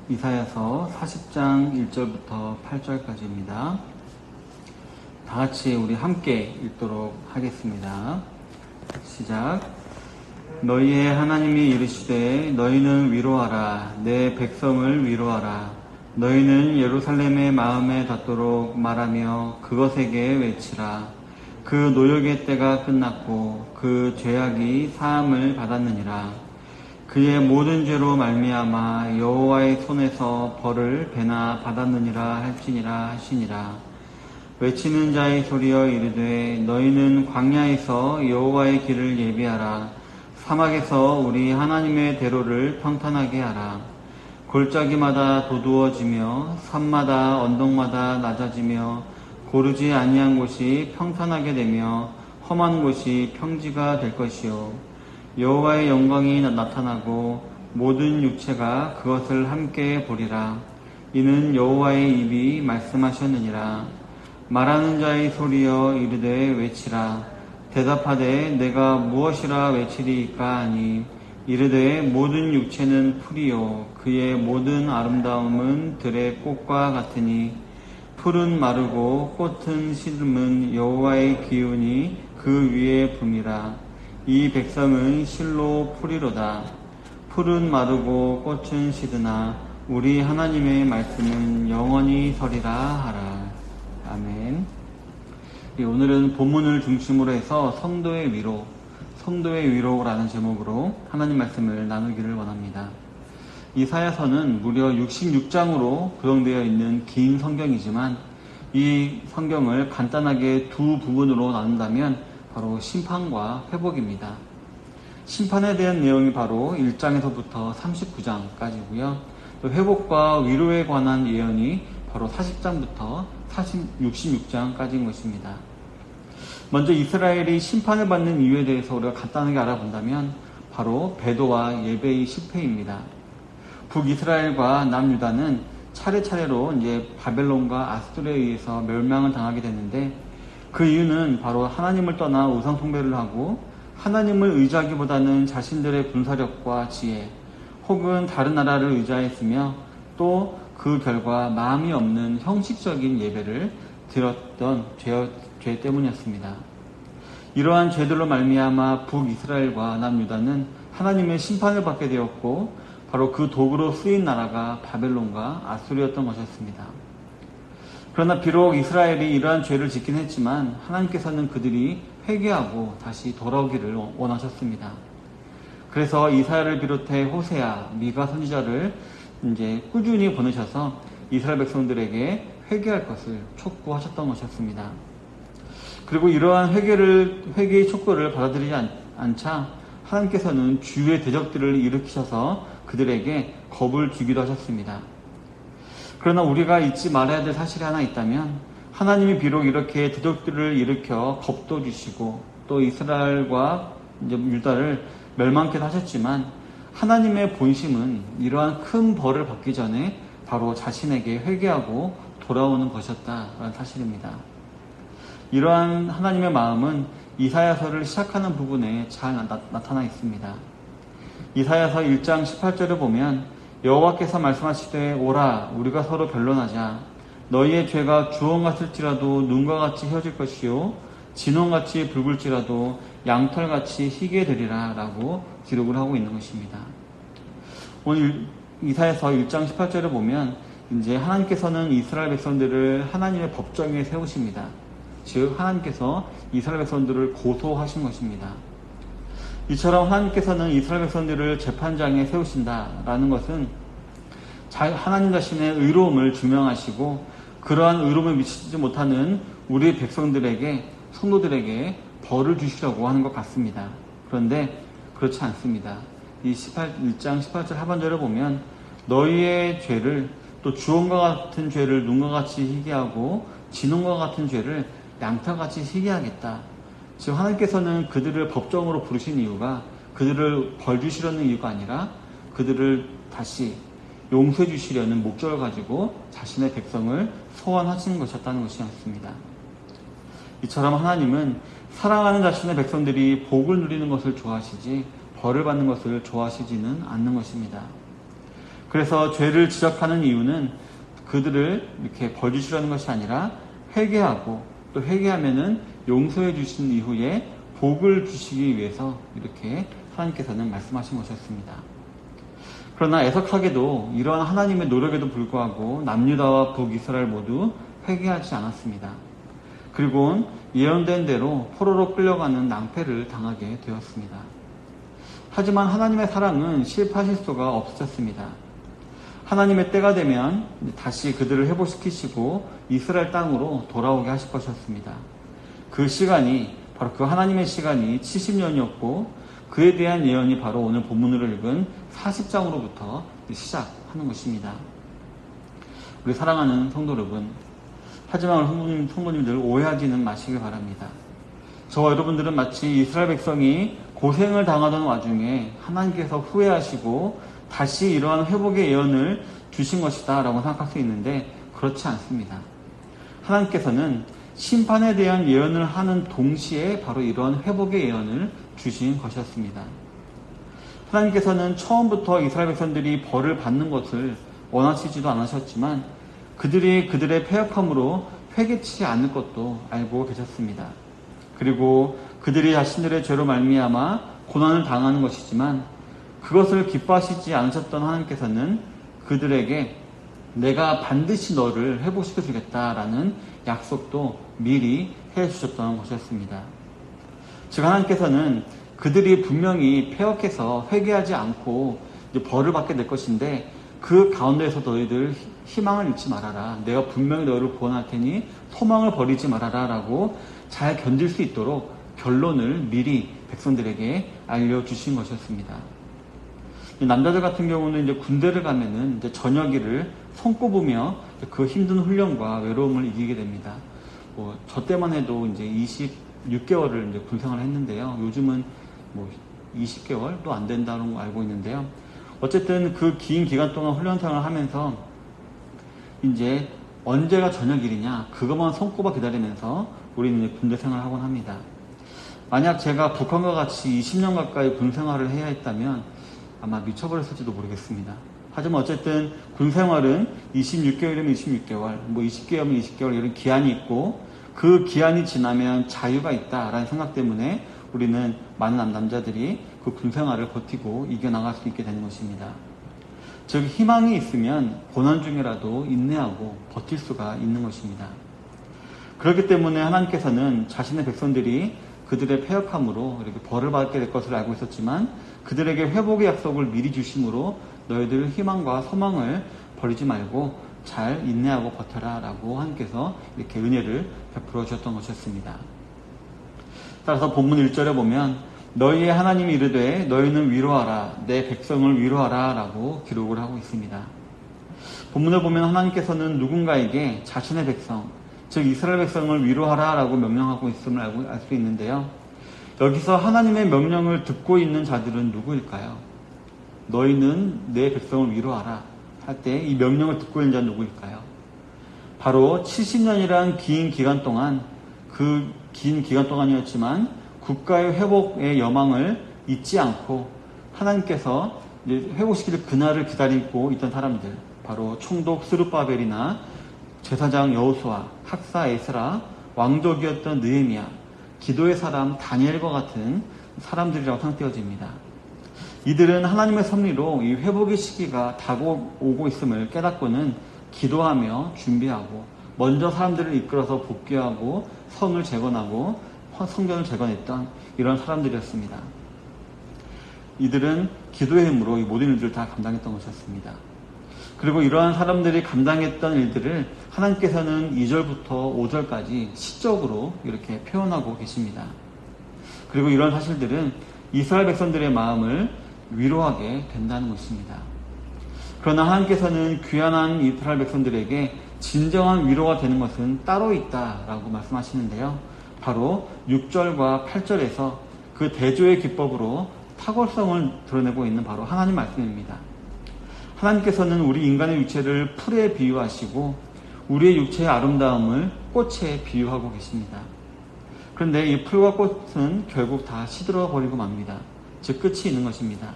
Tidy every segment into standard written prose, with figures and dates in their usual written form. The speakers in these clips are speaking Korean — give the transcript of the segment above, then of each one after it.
이사야서 40장 1절부터 8절까지입니다. 다 같이 우리 함께 읽도록 하겠습니다. 시작. 너희의 하나님이 이르시되 너희는 위로하라. 내 백성을 위로하라. 너희는 예루살렘의 마음에 닿도록 말하며 그것에게 외치라. 그 노역의 때가 끝났고 그 죄악이 사함을 받았느니라. 그의 모든 죄로 말미암아 여호와의 손에서 벌을 배나 받았느니라 할지니라 하시니라. 외치는 자의 소리여 이르되 너희는 광야에서 여호와의 길을 예비하라. 사막에서 우리 하나님의 대로를 평탄하게 하라. 골짜기마다 도두어지며 산마다 언덕마다 낮아지며 고르지 아니한 곳이 평탄하게 되며 험한 곳이 평지가 될 것이요. 여호와의 영광이 나타나고 모든 육체가 그것을 함께 보리라. 이는 여호와의 입이 말씀하셨느니라. 말하는 자의 소리여 이르되 외치라. 대답하되 내가 무엇이라 외치리이까 하니 이르되 모든 육체는 풀이요 그의 모든 아름다움은 들의 꽃과 같으니 풀은 마르고 꽃은 시듬은 여호와의 기운이 그 위에 붐이라. 이 백성은 실로 풀이로다. 풀은 마르고 꽃은 시드나 우리 하나님의 말씀은 영원히 서리라 하라. 아멘. 오늘은 본문을 중심으로 해서 성도의 위로라는 제목으로 하나님 말씀을 나누기를 원합니다. 이사야서는 무려 66장으로 구성되어 있는 긴 성경이지만 이 성경을 간단하게 두 부분으로 나눈다면 바로 심판과 회복입니다. 심판에 대한 내용이 바로 1장에서부터 39장까지고요. 또 회복과 위로에 관한 예언이 바로 40장부터 66장까지인 것입니다. 먼저 이스라엘이 심판을 받는 이유에 대해서 우리가 간단하게 알아본다면 바로 배도와 예배의 실패입니다. 북이스라엘과 남유다는 차례차례로 이제 바벨론과 아수르에 의해서 멸망을 당하게 됐는데 그 이유는 바로 하나님을 떠나 우상 숭배를 하고 하나님을 의지하기보다는 자신들의 군사력과 지혜 혹은 다른 나라를 의지하였으며 또 그 결과 마음이 없는 형식적인 예배를 드렸던 죄 때문이었습니다. 이러한 죄들로 말미암아 북이스라엘과 남유다는 하나님의 심판을 받게 되었고 바로 그 도구로 쓰인 나라가 바벨론과 아수르였던 것이었습니다. 그러나 비록 이스라엘이 이러한 죄를 짓긴 했지만 하나님께서는 그들이 회개하고 다시 돌아오기를 원하셨습니다. 그래서 이사야를 비롯해 호세아, 미가 선지자를 이제 꾸준히 보내셔서 이스라엘 백성들에게 회개할 것을 촉구하셨던 것이었습니다. 그리고 이러한 회개의 촉구를 받아들이지 않자 하나님께서는 주의 대적들을 일으키셔서 그들에게 겁을 주기도 하셨습니다. 그러나 우리가 잊지 말아야 될 사실이 하나 있다면 하나님이 비록 이렇게 대적들을 일으켜 겁도 주시고 또 이스라엘과 이제 유다를 멸망케도 하셨지만 하나님의 본심은 이러한 큰 벌을 받기 전에 바로 자신에게 회개하고 돌아오는 것이었다라는 사실입니다. 이러한 하나님의 마음은 이사야서를 시작하는 부분에 잘 나타나 있습니다. 이사야서 1장 18절을 보면 여호와께서 말씀하시되 오라 우리가 서로 변론하자. 너희의 죄가 주홍 같을지라도 눈과 같이 휘어질 것이요 진홍같이 붉을지라도 양털같이 희게 되리라 라고 기록을 하고 있는 것입니다. 오늘 이사야서 1장 18절을 보면 이제 하나님께서는 이스라엘 백성들을 하나님의 법정에 세우십니다. 즉 하나님께서 이스라엘 백성들을 고소하신 것입니다. 이처럼 하나님께서는 이스라엘 백성들을 재판장에 세우신다라는 것은 하나님 자신의 의로움을 증명하시고 그러한 의로움을 미치지 못하는 우리 백성들에게 성도들에게 벌을 주시려고 하는 것 같습니다. 그런데 그렇지 않습니다. 이 1장 18절 하반절을 보면 너희의 죄를 또 주홍과 같은 죄를 눈과 같이 희게 하고 진홍과 같은 죄를 양털같이 희게 하겠다. 즉 하나님께서는 그들을 법정으로 부르신 이유가 그들을 벌 주시려는 이유가 아니라 그들을 다시 용서해 주시려는 목적을 가지고 자신의 백성을 소환하시는 것이었다는 것이었습니다. 이처럼 하나님은 사랑하는 자신의 백성들이 복을 누리는 것을 좋아하시지 벌을 받는 것을 좋아하시지는 않는 것입니다. 그래서 죄를 지적하는 이유는 그들을 이렇게 벌 주시려는 것이 아니라 회개하고 또 회개하면은 용서해 주신 이후에 복을 주시기 위해서 이렇게 하나님께서는 말씀하신 것이었습니다. 그러나 애석하게도 이러한 하나님의 노력에도 불구하고 남유다와 북이스라엘 모두 회개하지 않았습니다. 그리고 예언된 대로 포로로 끌려가는 낭패를 당하게 되었습니다. 하지만 하나님의 사랑은 실패하실 수가 없으셨습니다. 하나님의 때가 되면 다시 그들을 회복시키시고 이스라엘 땅으로 돌아오게 하실 것이었습니다. 그 시간이 바로 그 하나님의 시간이 70년이었고 그에 대한 예언이 바로 오늘 본문으로 읽은 40장으로부터 시작하는 것입니다. 우리 사랑하는 성도 여러분, 하지만 성도님들 오해하지는 마시길 바랍니다. 저와 여러분들은 마치 이스라엘 백성이 고생을 당하던 와중에 하나님께서 후회하시고 다시 이러한 회복의 예언을 주신 것이다 라고 생각할 수 있는데 그렇지 않습니다. 하나님께서는 심판에 대한 예언을 하는 동시에 바로 이러한 회복의 예언을 주신 것이었습니다. 하나님께서는 처음부터 이스라엘 백성들이 벌을 받는 것을 원하시지도 않으셨지만 그들이 그들의 패역함으로 회개치 않을 것도 알고 계셨습니다. 그리고 그들이 자신들의 죄로 말미암아 고난을 당하는 것이지만 그것을 기뻐하시지 않으셨던 하나님께서는 그들에게 내가 반드시 너를 회복시켜 주겠다라는 약속도 미리 해주셨던 것이었습니다. 즉 하나님께서는 그들이 분명히 패역해서 회개하지 않고 이제 벌을 받게 될 것인데 그 가운데에서 너희들 희망을 잃지 말아라. 내가 분명히 너희를 구원할 테니 소망을 버리지 말아라 라고 잘 견딜 수 있도록 결론을 미리 백성들에게 알려주신 것이었습니다. 남자들 같은 경우는 이제 군대를 가면은 이제 저녁일을 손꼽으며 그 힘든 훈련과 외로움을 이기게 됩니다. 저 때만 해도 이제 26개월을 이제 군생활을 했는데요. 요즘은 20개월도 안 된다는 거 알고 있는데요. 어쨌든 그 긴 기간 동안 훈련 생활을 하면서 이제 언제가 저녁일이냐 그것만 손꼽아 기다리면서 우리는 이제 군대 생활을 하곤 합니다. 만약 제가 북한과 같이 20년 가까이 군 생활을 해야 했다면 아마 미쳐버렸을지도 모르겠습니다. 하지만 어쨌든 군 생활은 26개월이면 26개월, 20개월이면 20개월 이런 기한이 있고 그 기한이 지나면 자유가 있다라는 생각 때문에 우리는 많은 남자들이 그 군 생활을 버티고 이겨나갈 수 있게 되는 것입니다. 즉 희망이 있으면 고난 중이라도 인내하고 버틸 수가 있는 것입니다. 그렇기 때문에 하나님께서는 자신의 백성들이 그들의 패역함으로 이렇게 벌을 받게 될 것을 알고 있었지만 그들에게 회복의 약속을 미리 주심으로 너희들 희망과 소망을 버리지 말고 잘 인내하고 버텨라 라고 하나님께서 이렇게 은혜를 베풀어 주셨던 것이었습니다. 따라서 본문 1절에 보면 너희의 하나님이 이르되 너희는 위로하라 내 백성을 위로하라 라고 기록을 하고 있습니다. 본문을 보면 하나님께서는 누군가에게 자신의 백성 즉 이스라엘 백성을 위로하라 라고 명령하고 있음을 알 수 있는데요. 여기서 하나님의 명령을 듣고 있는 자들은 누구일까요? 너희는 내 백성을 위로하라 할 때 이 명령을 듣고 있는 자는 누구일까요? 바로 70년이란 긴 기간 동안 그 긴 기간 동안이었지만 국가의 회복의 여망을 잊지 않고 하나님께서 회복시킬 그날을 기다리고 있던 사람들 바로 총독 스룹바벨이나 제사장 여호수아, 학사 에스라, 왕족이었던 느헤미야, 기도의 사람 다니엘과 같은 사람들이라고 생각되어집니다. 이들은 하나님의 섭리로 이 회복의 시기가 다가오고 있음을 깨닫고는 기도하며 준비하고 먼저 사람들을 이끌어서 복귀하고 성을 재건하고 성전을 재건했던 이런 사람들이었습니다. 이들은 기도의 힘으로 이 모든 일들을 다 감당했던 것이었습니다. 그리고 이러한 사람들이 감당했던 일들을 하나님께서는 2절부터 5절까지 시적으로 이렇게 표현하고 계십니다. 그리고 이런 사실들은 이스라엘 백성들의 마음을 위로하게 된다는 것입니다. 그러나 하나님께서는 귀환한 이스라엘 백성들에게 진정한 위로가 되는 것은 따로 있다라고 말씀하시는데요. 바로 6절과 8절에서 그 대조의 기법으로 탁월성을 드러내고 있는 바로 하나님 말씀입니다. 하나님께서는 우리 인간의 육체를 풀에 비유하시고 우리의 육체의 아름다움을 꽃에 비유하고 계십니다. 그런데 이 풀과 꽃은 결국 다 시들어 버리고 맙니다. 즉 끝이 있는 것입니다.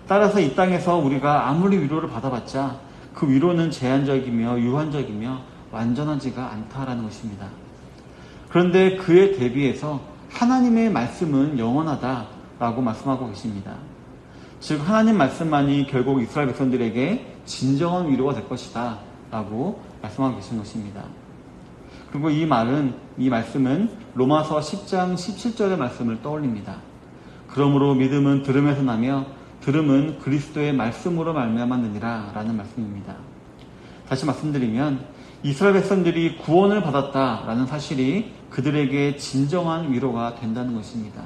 따라서 이 땅에서 우리가 아무리 위로를 받아봤자 그 위로는 제한적이며 유한적이며 완전하지가 않다라는 것입니다. 그런데 그에 대비해서 하나님의 말씀은 영원하다라고 말씀하고 계십니다. 즉 하나님 말씀만이 결국 이스라엘 백성들에게 진정한 위로가 될 것이다 라고 말씀하고 계신 것입니다. 그리고 이 말씀은 로마서 10장 17절의 말씀을 떠올립니다. 그러므로 믿음은 들음에서 나며 들음은 그리스도의 말씀으로 말미암았느니라 라는 말씀입니다. 다시 말씀드리면 이스라엘 백성들이 구원을 받았다라는 사실이 그들에게 진정한 위로가 된다는 것입니다.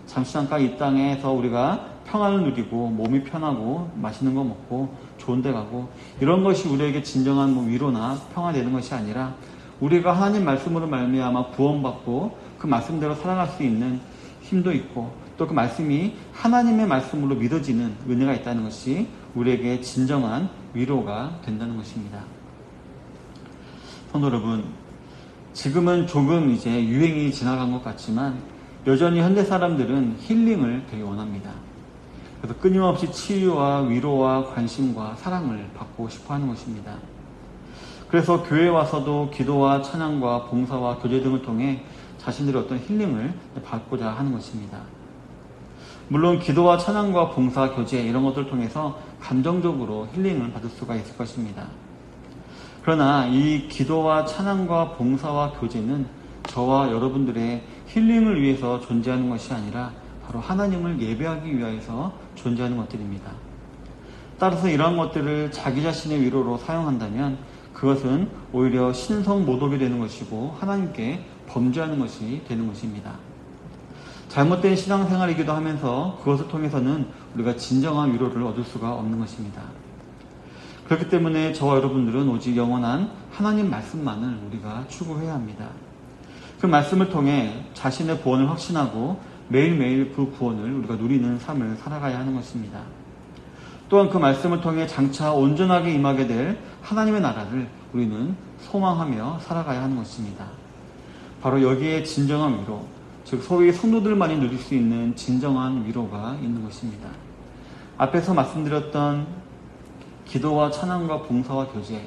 잠시 잠깐 이 땅에서 우리가 평안을 누리고 몸이 편하고 맛있는 거 먹고 좋은 데 가고 이런 것이 우리에게 진정한 위로나 평화 되는 것이 아니라 우리가 하나님 말씀으로 말미암아 구원받고 그 말씀대로 살아갈 수 있는 힘도 있고 또 그 말씀이 하나님의 말씀으로 믿어지는 은혜가 있다는 것이 우리에게 진정한 위로가 된다는 것입니다. 성도 여러분, 지금은 조금 이제 유행이 지나간 것 같지만 여전히 현대 사람들은 힐링을 되게 원합니다. 그래서 끊임없이 치유와 위로와 관심과 사랑을 받고 싶어 하는 것입니다. 그래서 교회에 와서도 기도와 찬양과 봉사와 교제 등을 통해 자신들의 어떤 힐링을 받고자 하는 것입니다. 물론 기도와 찬양과 봉사, 교제 이런 것들을 통해서 감정적으로 힐링을 받을 수가 있을 것입니다. 그러나 이 기도와 찬양과 봉사와 교제는 저와 여러분들의 힐링을 위해서 존재하는 것이 아니라 바로 하나님을 예배하기 위해서 존재하는 것들입니다. 따라서 이러한 것들을 자기 자신의 위로로 사용한다면 그것은 오히려 신성모독이 되는 것이고 하나님께 범죄하는 것이 되는 것입니다. 잘못된 신앙생활이기도 하면서 그것을 통해서는 우리가 진정한 위로를 얻을 수가 없는 것입니다. 그렇기 때문에 저와 여러분들은 오직 영원한 하나님 말씀만을 우리가 추구해야 합니다. 그 말씀을 통해 자신의 구원을 확신하고 매일매일 그 구원을 우리가 누리는 삶을 살아가야 하는 것입니다. 또한 그 말씀을 통해 장차 온전하게 임하게 될 하나님의 나라를 우리는 소망하며 살아가야 하는 것입니다. 바로 여기에 진정한 위로, 즉 소위 성도들만이 누릴 수 있는 진정한 위로가 있는 것입니다. 앞에서 말씀드렸던 기도와 찬양과 봉사와 교제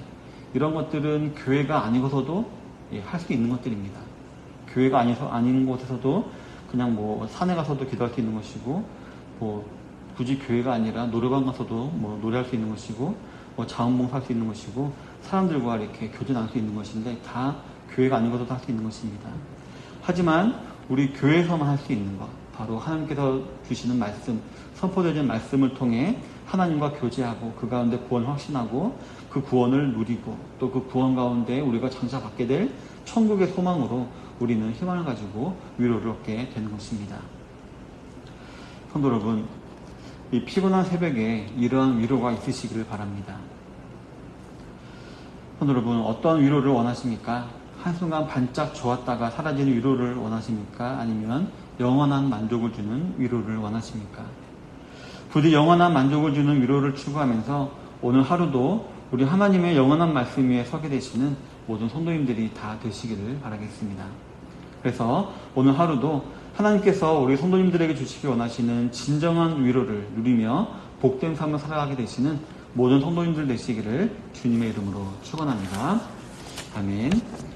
이런 것들은 교회가 아니고서도 할 수 있는 것들입니다. 교회가 아닌 곳에서도 그냥 산에 가서도 기도할 수 있는 것이고 굳이 교회가 아니라 노래방 가서도 노래할 수 있는 것이고 자원봉사 할 수 있는 것이고 사람들과 이렇게 교제 나눌 수 있는 것인데 다 교회가 아닌 곳에서도 할 수 있는 것입니다. 하지만 우리 교회에서만 할 수 있는 것, 바로 하나님께서 주시는 말씀, 선포되는 말씀을 통해 하나님과 교제하고 그 가운데 구원을 확신하고 그 구원을 누리고 또 그 구원 가운데 우리가 장차 받게 될 천국의 소망으로 우리는 희망을 가지고 위로를 얻게 되는 것입니다. 성도 여러분, 이 피곤한 새벽에 이러한 위로가 있으시기를 바랍니다. 성도 여러분, 어떤 위로를 원하십니까? 한순간 반짝 좋았다가 사라지는 위로를 원하십니까? 아니면 영원한 만족을 주는 위로를 원하십니까? 부디 영원한 만족을 주는 위로를 추구하면서 오늘 하루도 우리 하나님의 영원한 말씀 위에 서게 되시는 모든 성도님들이 다 되시기를 바라겠습니다. 그래서 오늘 하루도 하나님께서 우리 성도님들에게 주시기 원하시는 진정한 위로를 누리며 복된 삶을 살아가게 되시는 모든 성도님들 되시기를 주님의 이름으로 축원합니다. 아멘.